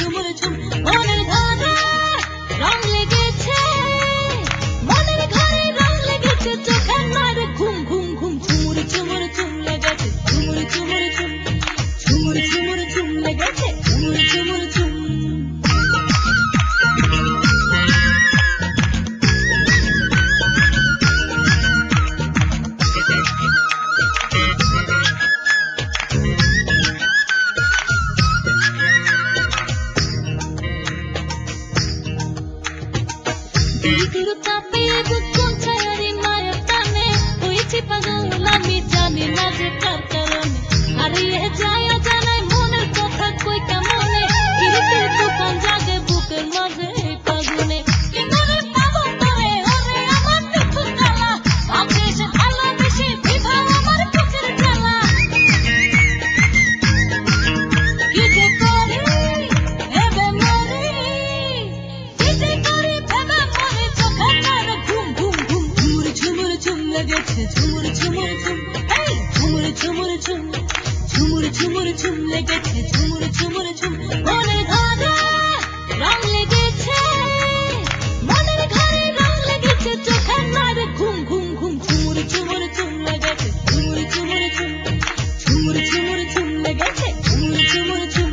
ঝুমুর ঝুম মনের ঘরে রং লেগেছে মনের ঘরে রং লেগেছে চোখের মারে ঘুম ঘুম ঘুম ঝুমুর ঝুমুর ঝুম লেগেছে ঝুমুর ঝুমুর ঝুম ঝুমুর ঝুমুর ঝুম লেগেছে ঝুমুর ঝুমুর ঝুম Dulu tapi bukan saya di maya tane, uici pagal lami jani naje karkarone. Hari ye jaya janai moner kotha koi kemone, kiri kiri tupan jage buker maze pagune. Kinare pabo tore hore amar tukku kala, bhage se bhalo beshi bidha amar puker jala. Kije kore ebe mori, kije kore ebe mori. ঝুমুর ঝুম লেগেছে ঝুমুর ঝুমুর ঝুম এই ঝুমুর ঝুমুর ঝুম ঝুমুর ঝুমুর ঝুম লেগেছে ঝুমুর ঝুমুর ঝুম মনের ঘরে রং লেগেছে মনের ঘরে রং লেগেছে চোখের মারে ঘুম ঘুম ঘুম ঝুমুর ঝুমুর ঝুম লেগেছে ঝুমুর ঝুমুর ঝুম ঝুমুর ঝুমুর ঝুম লেগেছে ঝুমুর ঝুমুর ঝুম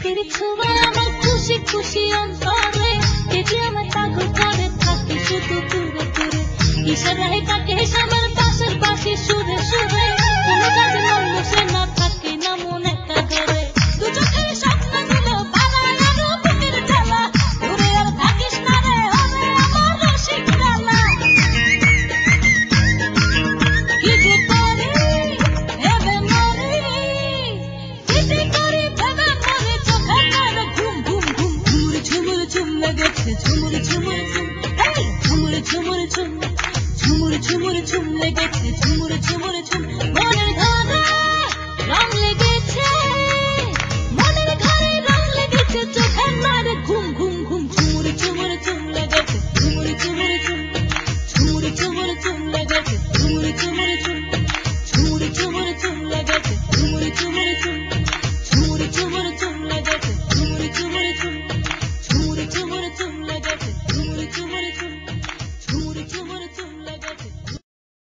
তেরি ছোঁয়া আমার খুশি খুশি অন্তরে কেটে আমার পাগল করে থাকে শুধু দূরে দূরে ইশারায় কাটে সময়